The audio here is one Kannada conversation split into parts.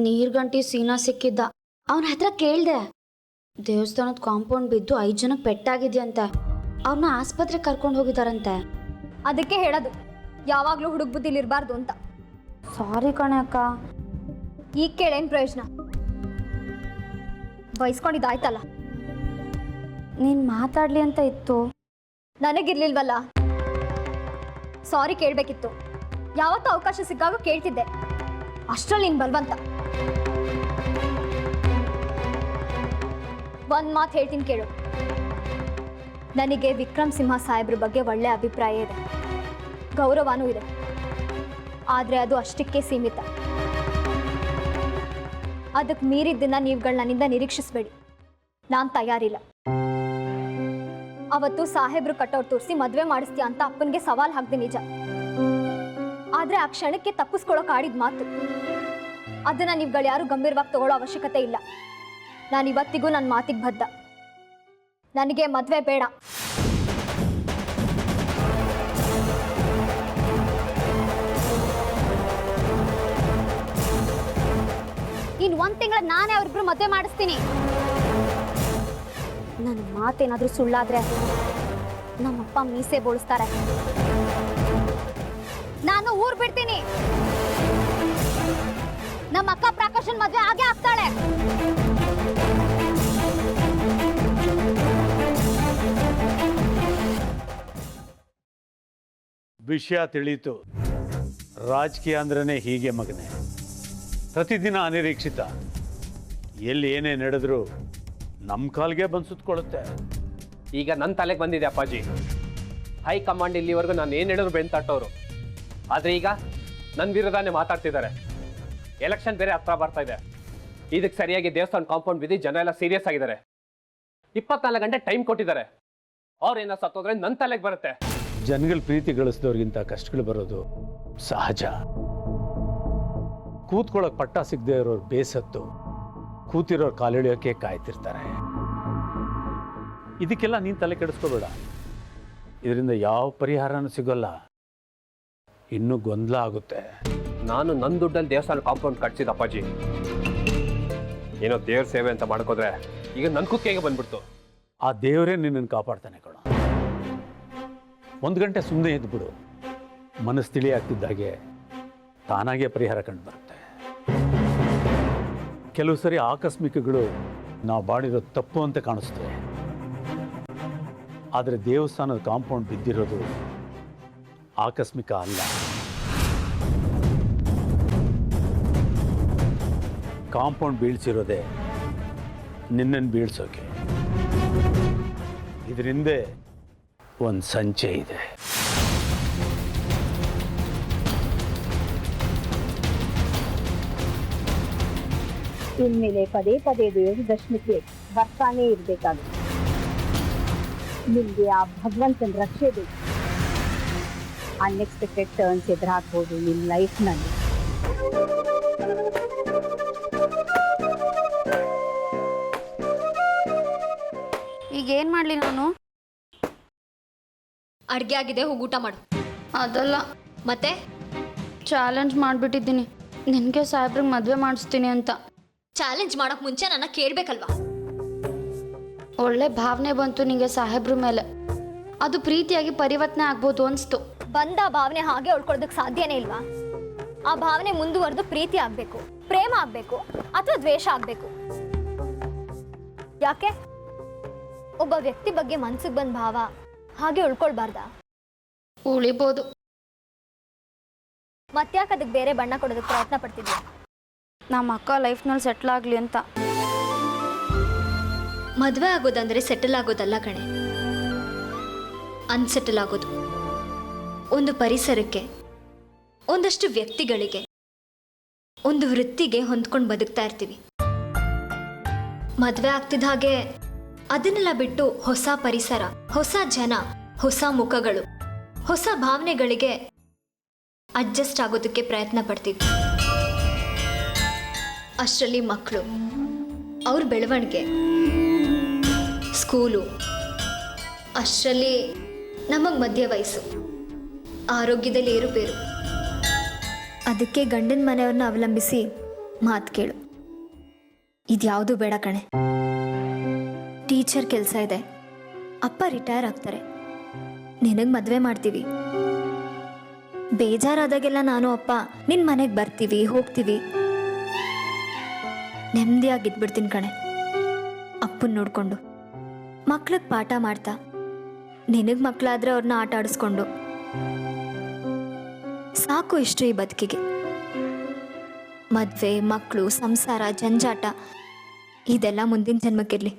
ನೀರ್ಗಂಟಿ ಸೀನಾ ಸಿಕ್ಕಿದ್ದ. ಅವನ ಹತ್ರ ಕೇಳ್ದೆ, ದೇವಸ್ಥಾನದ ಕಾಂಪೌಂಡ್ ಬಿದ್ದು 5 ಜನಕ್ಕೆ ಪೆಟ್ಟಾಗಿದೆಯಂತೆ. ಅವ್ರನ್ನ ಆಸ್ಪತ್ರೆಗೆ ಕರ್ಕೊಂಡು ಹೋಗಿದಾರಂತೆ. ಅದಕ್ಕೆ ಹೇಳೋದು ಯಾವಾಗಲೂ ಹುಡುಗ ಬುದ್ಧಿಲಿ ಇರಬಾರ್ದು ಅಂತ. ಸಾರಿ ಕಣೆ ಅಕ್ಕ. ಈಗ ಕೇಳೇನು ಪ್ರಯೋಜನ? ಬಯಸ್ಕೊಂಡಿದ್ದಾಯ್ತಲ್ಲ. ನೀನು ಮಾತಾಡ್ಲಿ ಅಂತ ಇತ್ತು. ನನಗಿರ್ಲಿಲ್ವಲ್ಲ. ಸಾರಿ ಕೇಳಬೇಕಿತ್ತು. ಯಾವತ್ತೂ ಅವಕಾಶ ಸಿಕ್ಕಾಗ ಕೇಳ್ತಿದ್ದೆ. ಅಷ್ಟರಲ್ಲಿ ನೀನು ಬಲ್ವಂತ. ಒಂದು ಮಾತು ಹೇಳ್ತೀನಿ ಕೇಳು. ನನಗೆ ವಿಕ್ರಮ್ ಸಿಂಹ ಸಾಹೇಬ್ರ ಬಗ್ಗೆ ಒಳ್ಳೆ ಅಭಿಪ್ರಾಯ ಇದೆ, ಗೌರವನೂ ಇದೆ. ಆದರೆ ಅದು ಅಷ್ಟಕ್ಕೆ ಸೀಮಿತ. ಅದಕ್ಕೆ ಮೀರಿದ್ದನ್ನ ನೀವುಗಳು ನನ್ನಿಂದ ನಿರೀಕ್ಷಿಸಬೇಡಿ. ನಾನು ತಯಾರಿಲ್ಲ. ಅವತ್ತು ಸಾಹೇಬ್ರು ಕಟ್ಟೋರು ತೋರಿಸಿ ಮದುವೆ ಮಾಡಿಸ್ತೀಯ ಅಂತ ಅಪ್ಪನಿಗೆ ಸವಾಲು ಹಾಕ್ದೆ ನಿಜ. ಆದರೆ ಆ ಕ್ಷಣಕ್ಕೆ ತಪ್ಪಿಸ್ಕೊಳ್ಳೋಕೆ ಆಡಿದ ಮಾತು. ಅದನ್ನು ನೀವುಗಳು ಯಾರು ಗಂಭೀರವಾಗಿ ತಗೊಳ್ಳೋ ಅವಶ್ಯಕತೆ ಇಲ್ಲ. ನಾನು ಇವತ್ತಿಗೂ ನನ್ನ ಮಾತಿಗೆ ಬದ್ಧ. ನನಗೆ ಮದುವೆ ಬೇಡ. ಇನ್ನು 1 ತಿಂಗಳ ನಾನೇ ಅವ್ರಿಬ್ರು ಮದುವೆ ಮಾಡಿಸ್ತೀನಿ. ನನ್ನ ಮಾತೇನಾದ್ರೂ ಸುಳ್ಳಾದ್ರೆ ನಮ್ಮಪ್ಪ ಮೀಸೆ ಬೋಳಿಸ್ತಾರೆ. ನಾನು ಊರ್ ಬಿಡ್ತೀನಿ. ನಮ್ಮ ಅಕ್ಕ ಪ್ರಕಾಶನ್ ಮದುವೆ ಆಗೇ ಆಗ್ತಾಳೆ. ವಿಷಯ ತಿಳಿಯಿತು. ರಾಜಕೀಯ ಅಂದ್ರೇ ಹೀಗೆ ಮಗನೇ, ಪ್ರತಿದಿನ ಅನಿರೀಕ್ಷಿತ. ಎಲ್ಲಿ ಏನೇ ನಡೆದ್ರು ನಮ್ಮ ಕಾಲ್ಗೆ ಬಂದು ಸುತ್ಕೊಳ್ಳುತ್ತೆ. ಈಗ ನನ್ನ ತಲೆಗೆ ಬಂದಿದೆ ಅಪ್ಪಾಜಿ. ಹೈಕಮಾಂಡ್ ಇಲ್ಲಿವರೆಗೂ ನಾನು ಏನು ಹೇಳಿದ್ರು ಬೆಂತಟ್ಟೋರು. ಆದರೆ ಈಗ ನನ್ನ ವಿರುದ್ಧನೇ ಮಾತಾಡ್ತಿದ್ದಾರೆ. ಎಲೆಕ್ಷನ್ ಬೇರೆ ಹತ್ರ ಬರ್ತಾ ಇದೆ. ಇದಕ್ಕೆ ಸರಿಯಾಗಿ ದೇವಸ್ಥಾನ ಕಾಂಪೌಂಡ್ ಬಿದ್ದು ಜನ ಎಲ್ಲ ಸೀರಿಯಸ್ ಆಗಿದ್ದಾರೆ. 24 ಗಂಟೆ ಟೈಮ್ ಕೊಟ್ಟಿದ್ದಾರೆ. ಅವ್ರೇನೋ ಸತ್ತೋದ್ರೆ ನನ್ನ ತಲೆಗೆ ಬರುತ್ತೆ. ಜನಗಳ ಪ್ರೀತಿ ಗಳಿಸಿದವ್ರಿಗಿಂತ ಕಷ್ಟಗಳು ಬರೋದು ಸಹಜ. ಕೂತ್ಕೊಳ್ಳೋಕೆ ಪಟ್ಟ ಸಿಗದೆ ಇರೋರು ಬೇಸತ್ತು ಕೂತಿರೋರು ಕಾಲೆಳೆಯೋಕೆ ಕಾಯ್ತಿರ್ತಾರೆ. ಇದಕ್ಕೆಲ್ಲ ನೀನು ತಲೆ ಕೆಡಿಸ್ಕೋಬೇಡ. ಇದರಿಂದ ಯಾವ ಪರಿಹಾರನೂ ಸಿಗೋಲ್ಲ. ಇನ್ನೂ ಗೊಂದಲ ಆಗುತ್ತೆ. ನಾನು ನನ್ನ ದುಡ್ಡಲ್ಲಿ ದೇವಸ್ಥಾನ ಕಾಂಪೌಂಡ್ ಕಟ್ಸಿದ ಅಪ್ಪಾಜಿ. ಏನೋ ದೇವ್ರ ಸೇವೆ ಅಂತ ಮಾಡ್ಕೋದ್ರೆ ಈಗ ನನ್ನ ಕುತ್ತಿಗೆಗೆ ಬಂದ್ಬಿಡ್ತು. ಆ ದೇವರೇ ನಿನ್ನನ್ನು ಕಾಪಾಡ್ತಾನೆ ಕಣ. 1 ಗಂಟೆ ಸುಮ್ಮನೆ ಇದ್ಬಿಡು. ಮನಸ್ಸು ತಿಳಿ ಆಗ್ತಿದ್ದಾಗೆ ತಾನಾಗೆ ಪರಿಹಾರ ಕಂಡು ಬರುತ್ತೆ. ಕೆಲವು ಸರಿ ಆಕಸ್ಮಿಕಗಳು ನಾವು ಮಾಡಿರೋ ತಪ್ಪು ಅಂತ ಕಾಣಿಸ್ತವೆ. ಆದರೆ ದೇವಸ್ಥಾನದ ಕಾಂಪೌಂಡ್ ಬಿದ್ದಿರೋದು ಆಕಸ್ಮಿಕ ಅಲ್ಲ. ಕಾಂಪೌಂಡ್ ಬೀಳ್ಸಿರೋದೆ ನಿನ್ನನ್ನು ಬೀಳ್ಸೋಕೆ. ಇದರಿಂದ ಒಂದು ಸಂಚೆ ಇದೆ. ಇನ್ಮೇಲೆ ಪದೇ ಪದೇ ದೇವ್ರ ದರ್ಶನಕ್ಕೆ ಬರ್ತಾನೆ ಇರಬೇಕಾಗುತ್ತೆ. ನಿಮಗೆ ಆ ಭಗವಂತನ ರಕ್ಷೆ ಬೇಕು. ಅನ್ಎಕ್ಸ್ಪೆಕ್ಟೆಡ್ ಟರ್ನ್ಸ್ ಎದುರಾಗ್ಬೋದು ನಿಮ್ಮ ಲೈಫ್ನಲ್ಲಿ. ಈಗ ಏನು ಮಾಡಲಿ ನಾನು? ಅಡುಗೆ ಆಗಿದೆ, ಹೋಗಿ ಊಟ ಮಾಡು. ಅದಲ್ಲ, ಮತ್ತೆ ಚಾಲೆಂಜ್ ಮಾಡಿಬಿಟ್ಟಿದ್ದೀನಿ ನಿನಗೆ ಸಾಹೇಬ್ರಿಗೆ ಮದುವೆ ಮಾಡಿಸ್ತೀನಿ ಅಂತ. ಚಾಲೆಂಜ್ ಮಾಡೋಕೆ ಮುಂಚೆ ನನ್ನ ಕೇಳಬೇಕಲ್ವಾ? ಒಳ್ಳೆ ಭಾವನೆ ಬಂತು ನಿಮಗೆ ಸಾಹೇಬ್ರ ಮೇಲೆ. ಅದು ಪ್ರೀತಿಯಾಗಿ ಪರಿವರ್ತನೆ ಆಗ್ಬೋದು ಅನಿಸ್ತು. ಬಂದ ಭಾವನೆ ಹಾಗೆ ಉಳ್ಕೊಳ್ಳೋದಕ್ಕೆ ಸಾಧ್ಯನೇ ಇಲ್ವಾ? ಆ ಭಾವನೆ ಮುಂದುವರೆದು ಪ್ರೀತಿ ಆಗಬೇಕು, ಪ್ರೇಮ ಆಗಬೇಕು, ಅಥವಾ ದ್ವೇಷ ಆಗಬೇಕು. ಯಾಕೆ ಒಬ್ಬ ವ್ಯಕ್ತಿ ಬಗ್ಗೆ ಮನ್ಸಿಗೆ ಬಂದ ಭಾವ ಹಾಗೆ ಉಳ್ಕೊಳ್ಬಾರ್ದಾ? ಉಳಿಬೋದು. ಮತ್ತ್ಯಾಕೆ ಅದಕ್ಕೆ ಬೇರೆ ಬಣ್ಣ ಕೊಡೋದಕ್ಕೆ ಪ್ರಯತ್ನ ಪಡ್ತಿದ್ಯಾ? ನಮ್ಮ ಅಕ್ಕ ಲೈಫ್ನಲ್ಲಿ ಸೆಟ್ಲ್ ಆಗಲಿ ಅಂತ. ಮದುವೆ ಆಗೋದಂದ್ರೆ ಸೆಟಲ್ ಆಗೋದಲ್ಲ ಕಣೆ, ಅನ್ಸೆಟಲ್ ಆಗೋದು. ಒಂದು ಪರಿಸರಕ್ಕೆ, ಒಂದಷ್ಟು ವ್ಯಕ್ತಿಗಳಿಗೆ, ಒಂದು ವೃತ್ತಿಗೆ ಹೊಂದ್ಕೊಂಡು ಬದುಕ್ತಾ ಇರ್ತೀವಿ. ಮದುವೆ ಆಗ್ತಿದ್ದ ಹಾಗೆ ಅದನ್ನೆಲ್ಲ ಬಿಟ್ಟು ಹೊಸ ಪರಿಸರ, ಹೊಸ ಜನ, ಹೊಸ ಮುಖಗಳು, ಹೊಸ ಭಾವನೆಗಳಿಗೆ ಅಡ್ಜಸ್ಟ್ ಆಗೋದಕ್ಕೆ ಪ್ರಯತ್ನ ಪಡ್ತೀವಿ. ಅಷ್ಟರಲ್ಲಿ ಮಕ್ಕಳು, ಅವ್ರ ಬೆಳವಣಿಗೆ, ಸ್ಕೂಲು, ಅಷ್ಟರಲ್ಲಿ ನಮಗೆ ಮಧ್ಯ ವಯಸ್ಸು, ಆರೋಗ್ಯದಲ್ಲಿ ಏರುಪೇರು. ಅದಕ್ಕೆ ಗಂಡನ ಮನೆಯವ್ರನ್ನ ಅವಲಂಬಿಸಿ ಮಾತು ಕೇಳು. ಇದ್ಯಾವುದು ಬೇಡ ಕಣೆ. ಟೀಚರ್ ಕೆಲಸ ಇದೆ, ಅಪ್ಪ ರಿಟೈರ್ ಆಗ್ತಾರೆ, ನಿನಗೆ ಮದುವೆ ಮಾಡ್ತೀವಿ. ಬೇಜಾರಾದಾಗೆಲ್ಲ ನಾನು ಅಪ್ಪ ನಿನ್ನ ಮನೆಗೆ ಬರ್ತೀವಿ, ಹೋಗ್ತೀವಿ. ನೆಮ್ಮದಿಯಾಗಿದ್ಬಿಡ್ತೀನಿ ಕಣೆ. ಅಪ್ಪನ ನೋಡ್ಕೊಂಡು ಮಕ್ಳಿಗೆ ಪಾಠ ಮಾಡ್ತಾ, ನಿನಗೆ ಮಕ್ಕಳಾದ್ರೆ ಅವ್ರನ್ನ ಆಟ ಆಡಿಸ್ಕೊಂಡು ಸಾಕು. ಇಷ್ಟು ಈ ಬದುಕಿಗೆ ಮದುವೆ, ಮಕ್ಕಳು, ಸಂಸಾರ, ಜಂಜಾಟ ಇದೆಲ್ಲ ಮುಂದಿನ ಜನ್ಮಕ್ಕಿರಲಿ.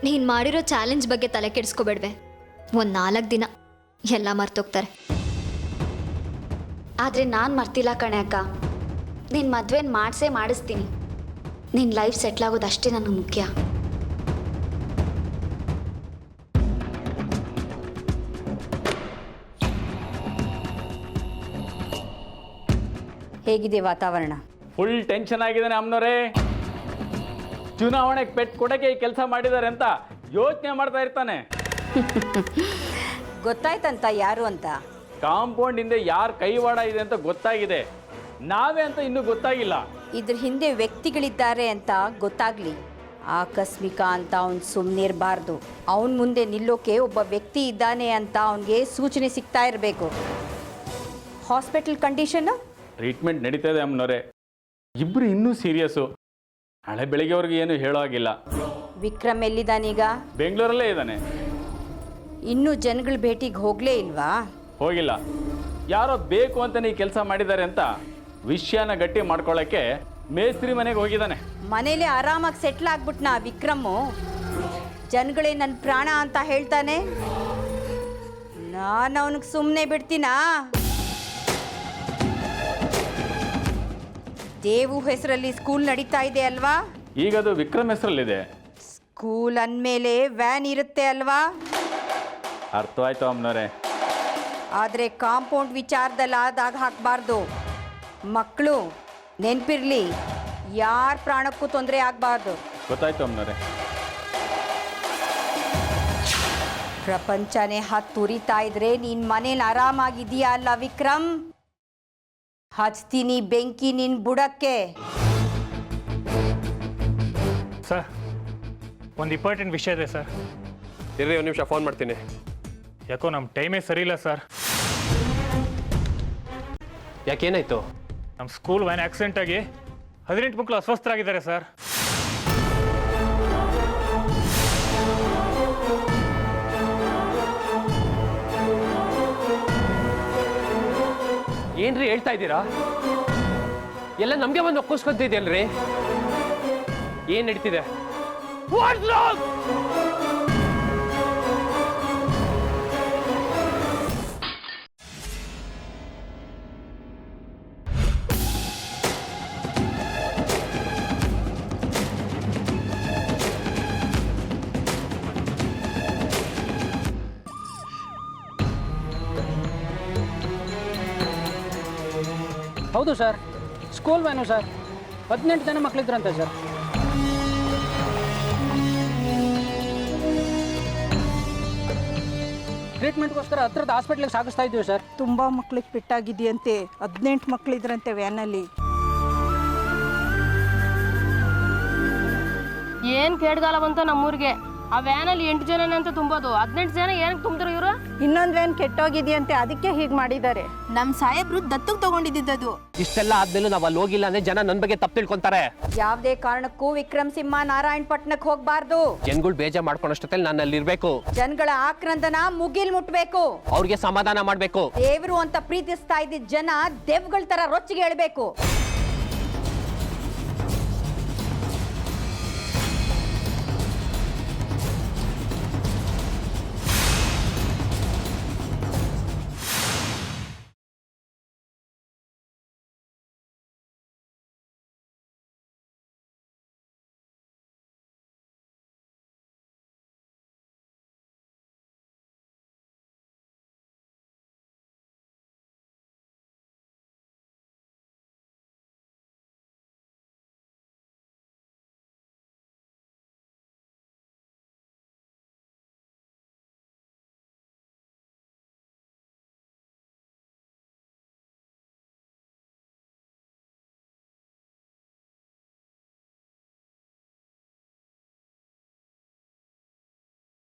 ನೀನು ಮಾಡಿರೋ ಚಾಲೆಂಜ್ ಬಗ್ಗೆ ತಲೆ ಕೆಡಿಸ್ಕೋಬೇಡ್ವೆ. ಒಂದು 4 ದಿನ ಎಲ್ಲ ಮರ್ತೋಗ್ತಾರೆ. ಆದರೆ ನಾನು ಮರ್ತಿಲ್ಲ ಕಣೆ ಅಕ್ಕ. ನಿನ್ನ ಮದುವೆನ ಮಾಡಿಸ್ತೀನಿ. ನಿನ್ನ ಲೈಫ್ ಸೆಟ್ಲ್ ಆಗೋದು ಅಷ್ಟೇ ನನಗೆ ಮುಖ್ಯ. ಹೇಗಿದೆ ವಾತಾವರಣ? ಫುಲ್ ಟೆನ್ಷನ್ ಆಗಿದ್ದಾನೆ ಅಮ್ಮನವರೇ. ಚುನಾವಣೆಗೆ ಪೆಟ್ಟು ಕೊಡಕ್ಕೆ ಈ ಕೆಲಸ ಮಾಡಿದ್ದಾರೆ ಅಂತ ಯೋಚನೆ ಮಾಡ್ತಾ ಇರ್ತಾನೆ. ಗೊತ್ತಾಯ್ತಂತ ಯಾರು ಅಂತ? ಕಾಂಪೌಂಡ್ ಹಿಂದೆ ಯಾರ ಕೈವಾಡ ಇದೆ ಅಂತ ಗೊತ್ತಾಗಿದೆ, ನಾವೇ ಅಂತ ಇನ್ನೂ ಗೊತ್ತಾಗಿಲ್ಲ. ಇದ್ರ ಹಿಂದೆ ವ್ಯಕ್ತಿಗಳಿದ್ದಾರೆ ಅಂತ ಗೊತ್ತಾಗ್ಲಿ. ಆಕಸ್ಮಿಕ ಅಂತ ಅವ್ನು ಸುಮ್ಮನಿರಬಾರ್ದು. ಅವನ ಮುಂದೆ ನಿಲ್ಲೋಕೆ ಒಬ್ಬ ವ್ಯಕ್ತಿ ಇದ್ದಾನೆ ಅಂತ ಅವನಿಗೆ ಸೂಚನೆ ಸಿಗ್ತಾ ಇರಬೇಕು. Hospital condition? ಟ್ರೀಟ್ಮೆಂಟ್ ನಡೀತಾ ಇದೆ ಅಮ್ಮನವರೇ. ಇಬ್ಬರು ಇನ್ನೂ ಸೀರಿಯಸ್ಸು. ನಾಳೆ ಬೆಳಿಗ್ಗೆವರೆಗೆ ಏನು ಹೇಳೋ ಆಗಿಲ್ಲ. ವಿಕ್ರಮ್ ಎಲ್ಲಿದ್ದಾನೀಗ? ಬೆಂಗಳೂರಲ್ಲೇ ಇದ್ದಾನೆ. ಇನ್ನೂ ಜನಗಳ ಭೇಟಿಗೆ ಹೋಗಲೇ ಇಲ್ವಾ? ಹೋಗಿಲ್ಲ. ಯಾರೋ ಬೇಕು ಅಂತಲೇ ಈ ಕೆಲಸ ಮಾಡಿದ್ದಾರೆ ಅಂತ ವಿಷಯನ ಗಟ್ಟಿ ಮಾಡ್ಕೊಳ್ಳೋಕ್ಕೆ ಮೇಸ್ತ್ರಿ ಮನೆಗೆ ಹೋಗಿದ್ದಾನೆ. ಮನೇಲಿ ಆರಾಮಾಗಿ ಸೆಟ್ಲ್ ಆಗ್ಬಿಟ್ನಾ ವಿಕ್ರಮ್ಮು? ಜನಗಳೇ ನನ್ನ ಪ್ರಾಣ ಅಂತ ಹೇಳ್ತಾನೆ. ನಾನು ಅವನಿಗೆ ಸುಮ್ಮನೆ ಬಿಡ್ತೀನಾ? ದೇವು ಹೆಸರಲ್ಲಿ ಸ್ಕೂಲ್ ನಡೀತಾ ಇದೆ ಅಲ್ವಾ? ಈಗದು ವಿಕ್ರಮ್ ಹೆಸರಲ್ಲಿದೆ. ಸ್ಕೂಲ್ ಅಂದಮೇಲೆ ವ್ಯಾನ್ ಇರುತ್ತೆ ಅಲ್ವಾ? ಅರ್ಥವಾಯ್ತು ಅಮ್ಮನವರೇ. ಆದರೆ ಕಾಂಪೌಂಡ್ ವಿಚಾರದಲ್ಲಿ ಆದಾಗ ಹಾಕಬಾರ್ದು. ಮಕ್ಕಳು ನೆನಪಿರಲಿ, ಯಾರ ಪ್ರಾಣಕ್ಕೂ ತೊಂದರೆ ಆಗಬಾರ್ದು. ಗೊತ್ತಾಯ್ತು ಅಮ್ಮನವರೇ. ಪ್ರಪಂಚನೇ ಹತ್ತುರಿತಾ ಇದ್ರೆ ನೀನ್ ಮನೇಲಿ ಆರಾಮಾಗಿದೀಯಾ ಅಲ್ಲ ವಿಕ್ರಮ್? ಹಚ್ತೀನಿ ಬೆಂಕಿ ನಿನ್ ಬುಡಕ್ಕೆ. ಸರ್, ಒಂದು ಇಂಪಾರ್ಟೆಂಟ್ ವಿಷಯ ಇದೆ ಸರ್. ಇರ್ರಿ, ಒಂದು ನಿಮಿಷ ಫೋನ್ ಮಾಡ್ತೀನಿ. ಯಾಕೋ ನಮ್ಮ ಟೈಮೇ ಸರಿ ಇಲ್ಲ ಸರ್. ಯಾಕೇನಾಯ್ತು? ನಮ್ಮ ಸ್ಕೂಲ್ ವ್ಯಾನ್ ಆಕ್ಸಿಡೆಂಟ್ ಆಗಿ 18 ಮಕ್ಕಳು ಅಸ್ವಸ್ಥರಾಗಿದ್ದಾರೆ ಸರ್. ಏನ್ರಿ ಹೇಳ್ತಾ ಇದ್ದೀರಾ? ಎಲ್ಲ ನಮಗೆ ಬಂದು ಒಕ್ಕಿಸ್ಕೊಂತಿದ್ಯಲ್ರಿ. ಏನ್ ನಡೀತಿದೆ? ಹೌದು ಸರ್, ಸ್ಕೂಲ್ ವ್ಯಾನು ಸರ್. 18 ಜನ ಮಕ್ಕಳಿದ್ರಂತೆ ಸರ್. ಟ್ರೀಟ್ಮೆಂಟ್ಗೋಸ್ಕರ ಹತ್ರದ ಹಾಸ್ಪಿಟ್ಲಿಗೆ ಸಾಗಿಸ್ತಾ ಇದ್ದೀವಿ ಸರ್. ತುಂಬ ಮಕ್ಳಿಗೆ ಪೆಟ್ಟಾಗಿದೆಯಂತೆ. 18 ಮಕ್ಕಳಿದ್ರಂತೆ ವ್ಯಾನಲ್ಲಿ. ಏನ್ ಕೇಡ್ಗಾಲ ಬಂತು ನಮ್ಮೂರಿಗೆ. ಆ ವ್ಯಾನಲ್ಲಿ 8 ಜನನೇ ಅಂತ ತುಂಬೋದು. 18 ಜನ ಏನಕ್ಕೆ ತುಂಬಿದ್ರು ಇವರು? ಇನ್ನೊಂದು ವ್ಯಾನ್ ಕೆಟ್ಟೋಗಿದೆಯಂತೆ, ಅದಕ್ಕೆ ಹೀಗೆ ಮಾಡಿದ್ದಾರೆ. ನಮ್ ಸಾಹೇಬ್ರು ದತ್ತಕ್ಕೆ ತಗೊಂಡಿದ್ದು. ಇಷ್ಟೆಲ್ಲ ಆದ್ಮೇಲೆ ನಾವು ಅಲ್ಲಿ ಹೋಗಿಲ್ಲ ಅಂದ್ರೆ ಜನ ನನ್ನ ಬಗ್ಗೆ ತಪ್ಪು ತಿಳ್ಕೊಂತಾರೆ. ಯಾವುದೇ ಕಾರಣಕ್ಕೂ ವಿಕ್ರಮ್ ಸಿಂಹ ನಾರಾಯಣಪಟ್ಟಣಕ್ಕೆ ಹೋಗ್ಬಾರ್ದು. ಜನಗಳು ಬೇಜಾರ್ ಮಾಡ್ಕೊಂಡಷ್ಟೊತ್ತಲ್ಲಿ ನಾನು ಅಲ್ಲಿ ಇರ್ಬೇಕು. ಜನಗಳ ಆಕ್ರಂದನ ಮುಗಿಲ್ ಮುಟ್ಬೇಕು. ಅವ್ರಿಗೆ ಸಮಾಧಾನ ಮಾಡ್ಬೇಕು. ದೇವರು ಅಂತ ಪ್ರೀತಿಸ್ತಾ ಇದ್ದ ಜನ ದೇವ್ಗಳ ತರ ರೊಚ್ಚಿಗೆ ಹೇಳ್ಬೇಕು.